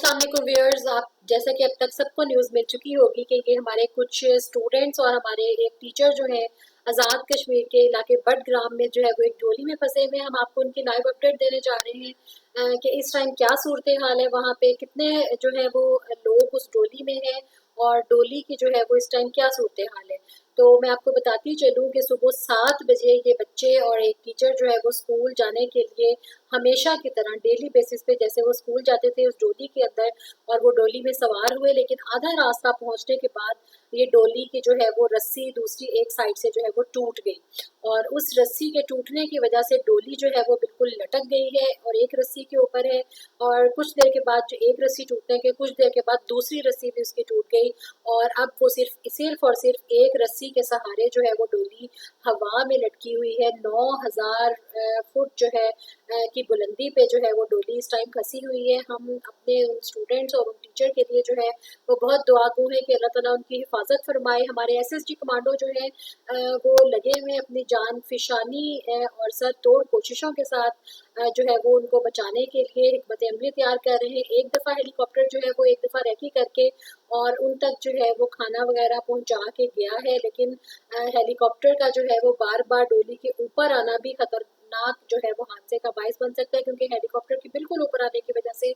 अस्सलाम वालेकुम व्यूअर्स। आप जैसा कि अब तक सबको न्यूज़ मिल चुकी होगी कि ये हमारे कुछ स्टूडेंट्स और हमारे एक टीचर जो है आज़ाद कश्मीर के इलाके बडग्राम में जो है वो एक डोली में फंसे हुए हैं। हम आपको उनकी लाइव अपडेट देने जा रहे हैं कि इस टाइम क्या सूरत हाल है, वहाँ पे कितने जो है वो लोग उस डोली में हैं और डोली की जो है वो इस टाइम क्या सूरत हाल है। तो मैं आपको बताती चलूँ कि सुबह 7 बजे ये बच्चे और एक टीचर जो है वो स्कूल जाने के लिए हमेशा की तरह डेली बेसिस पे जैसे वो स्कूल जाते थे उस डोली के अंदर और वो डोली में सवार हुए, लेकिन आधा रास्ता पहुंचने के बाद ये डोली की जो है वो रस्सी दूसरी एक साइड से जो है वो टूट गई और उस रस्सी के टूटने की वजह से डोली जो है वो बिल्कुल लटक गई है और एक रस्सी के ऊपर है। और कुछ देर के बाद जो एक रस्सी टूटने के कुछ देर के बाद दूसरी रस्सी भी उसकी टूट गई और अब वो सिर्फ और सिर्फ एक रस्सी के सहारे जो है वो डोली हवा में लटकी हुई है। 9,000 फुट जो है की बुलंदी पे जो है वो डोली इस टाइम फंसी हुई है। हम अपने उन स्टूडेंट्स और उन टीचर के लिए जो है वो बहुत दुआगो है कि अल्लाह ताला उनकी हिफाजत फरमाए। हमारे एसएसजी कमांडो जो है वो लगे हुए अपनी जान फिशानी और सर तोड़ कोशिशों के साथ जो है वो उनको बचाने के लिए हिकमत अमली तैयार कर रहे हैं। एक दफ़ा हेलीकॉप्टर जो है वो एक दफ़ा रेकी करके और उन तक जो है वो खाना वगैरह पहुंचा के गया है, लेकिन हेलीकॉप्टर का जो है वो बार बार डोली के ऊपर आना भी खतरनाक जो है वो हादसे का बायस बन सकता है, क्योंकि हेलीकॉप्टर के बिल्कुल ऊपर आने की वजह से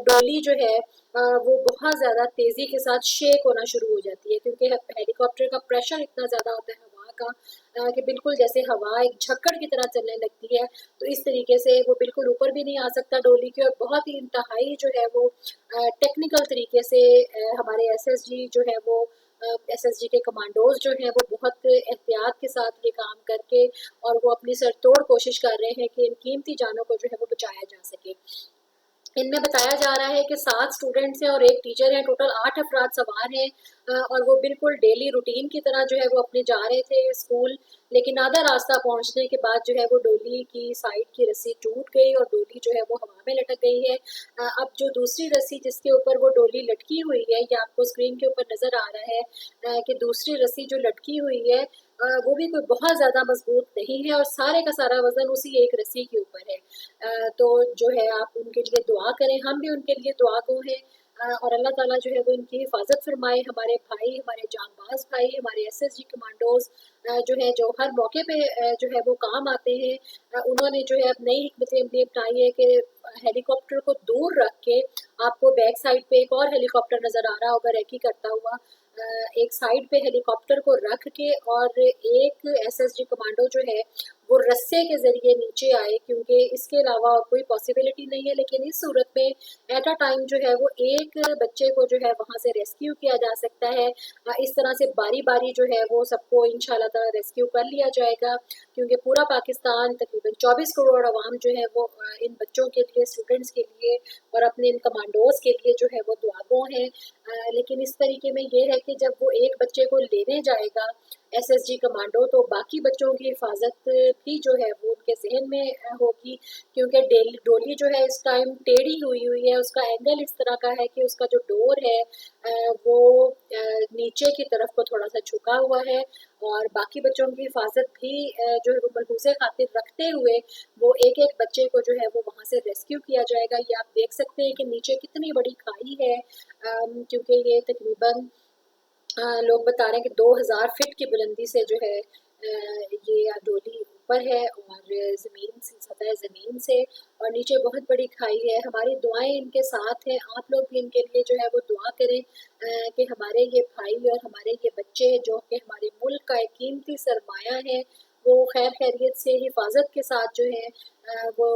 डोली जो है वो बहुत ज़्यादा तेज़ी के साथ शेक होना शुरू हो जाती है, क्योंकि हेलीकॉप्टर का प्रेशर इतना ज़्यादा होता है हवा का कि बिल्कुल जैसे हवा एक झक्कड़ की तरह चलने लगती है। तो इस तरीके से वो बिल्कुल ऊपर भी नहीं आ सकता डोली के, और बहुत ही इंतहाई जो है वो टेक्निकल तरीके से हमारे एसएसजी जो है वो एसएसजी के कमांडोज जो हैं वो बहुत एहतियात के साथ ये काम करके और वो अपनी सरतोड़ कोशिश कर रहे हैं कि इन कीमती जानों को जो है वो बचाया जा सके। इनमें बताया जा रहा है कि 7 स्टूडेंट्स हैं और एक टीचर है, टोटल 8 अफराद सवार हैं और वो बिल्कुल डेली रूटीन की तरह जो है वो अपने जा रहे थे स्कूल, लेकिन आधा रास्ता पहुंचने के बाद जो है वो डोली की साइड की रस्सी टूट गई और डोली जो है वो हवा में लटक गई है। अब जो दूसरी रस्सी जिसके ऊपर वो डोली लटकी हुई है, ये आपको स्क्रीन के ऊपर नज़र आ रहा है कि दूसरी रस्सी जो लटकी हुई है वो भी कोई बहुत ज़्यादा मजबूत नहीं है और सारे का सारा वज़न उसी एक रस्सी के ऊपर है। तो जो है आप उनके लिए दुआ करें, हम भी उनके लिए दुआ गो हैं और अल्लाह ताला जो है वो इनकी हिफाजत फरमाए। हमारे भाई, हमारे जांबाज भाई, हमारे एसएसजी कमांडोज जो है जो हर मौके पे जो है वो काम आते हैं, उन्होंने जो है अब नई हिकमत अमली अपनाई है कि हेलीकॉप्टर को दूर रख के, आपको बैक साइड पे एक और हेलीकॉप्टर नज़र आ रहा होगा रेकी करता हुआ, एक साइड पे हेलीकॉप्टर को रख के और एक एसएसजी कमांडो जो है वो रस्से के ज़रिए नीचे आए, क्योंकि इसके अलावा और कोई पॉसिबिलिटी नहीं है। लेकिन इस सूरत में एट अ टाइम जो है वो एक बच्चे को जो है वहाँ से रेस्क्यू किया जा सकता है। इस तरह से बारी बारी जो है वो सबको इंशाल्लाह ताला रेस्क्यू कर लिया जाएगा, क्योंकि पूरा पाकिस्तान तकरीबन 24 करोड़ आवाम जो है वो इन बच्चों के लिए, स्टूडेंट्स के लिए और अपने इन कमांडोज के लिए जो है वो दुआगो हैं। लेकिन इस तरीके में ये है कि जब वो एक बच्चे को लेने जाएगा एसएसजी कमांडो, तो बाकी बच्चों की हिफाजत भी जो है वो उनके जहन में होगी, क्योंकि डोली जो है इस टाइम टेढ़ी हुई हुई है। उसका एंगल इस तरह का है कि उसका जो डोर है वो नीचे की तरफ को थोड़ा सा झुका हुआ है और बाकी बच्चों की हिफाजत भी जो है वो मलहूज़े खातिर रखते हुए वो एक एक बच्चे को जो है वो वहाँ से रेस्क्यू किया जाएगा। ये आप देख सकते हैं कि नीचे कितनी बड़ी खाई है, क्योंकि ये तकरीबन लोग बता रहे हैं कि 2000 फीट की बुलंदी से जो है ये डोली ऊपर है और ज़मीन से, सतह ज़मीन से, और नीचे बहुत बड़ी खाई है। हमारी दुआएं इनके साथ हैं, आप लोग भी इनके लिए जो है वो दुआ करें कि हमारे ये भाई और हमारे ये बच्चे जो कि हमारे मुल्क का एक कीमती सरमाया है, वो खैर खैरियत से हिफाजत के साथ जो है वो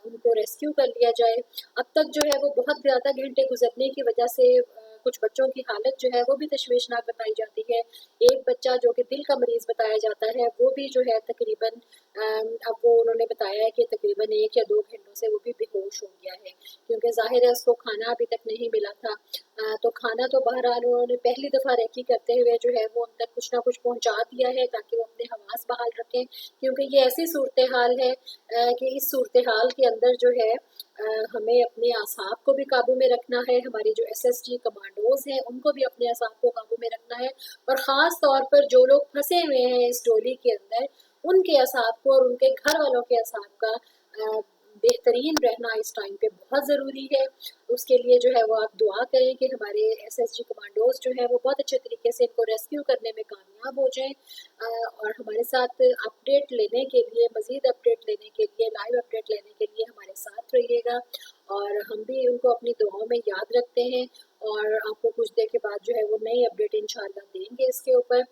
उनको रेस्क्यू कर लिया जाए। अब तक जो है वो बहुत ज़्यादा घंटे गुजरने की वजह से कुछ बच्चों की हालत जो है वो भी तशवीशनाक बताई जाती है। एक बच्चा जो कि दिल का मरीज़ बताया जाता है वो भी जो है तकरीबन अब वो उन्होंने बताया है कि तकरीबन 1 या 2 घंटों से वो भी बेहोश हो गया है, क्योंकि ज़ाहिर है उसको खाना अभी तक नहीं मिला था। तो खाना तो बहरहाल उन्होंने पहली दफ़ा रेकी करते हुए जो है वो उन तक कुछ ना कुछ पहुँचा दिया है ताकि वो अपने हवास बहाल रखें, क्योंकि ये ऐसी सूरत हाल है कि इस सूरत हाल के अंदर जो है हमें अपने आसाब को भी काबू में रखना है, हमारी जो एसएसजी कमांडोज हैं उनको भी अपने आसाब को काबू में रखना है, और ख़ास तौर पर जो लोग फंसे हुए हैं इस डोली के अंदर उनके आसाब को और उनके घर वालों के आसाब का बेहतरीन रहना इस टाइम पे बहुत ज़रूरी है। उसके लिए जो है वो आप दुआ करें कि हमारे एसएसजी कमांडोज़ जो है वो बहुत अच्छे तरीके से इनको रेस्क्यू करने में कामयाब हो जाएँ। और हमारे साथ अपडेट लेने के लिए, मज़ीद अपडेट लेने के लिए, लाइव अपडेट लेने के लिए हमारे साथ रहिएगा, और हम भी उनको अपनी दुआओं में याद रखते हैं, और आपको कुछ देर के बाद जो है वो नई अपडेट इंशाल्लाह देंगे इसके ऊपर।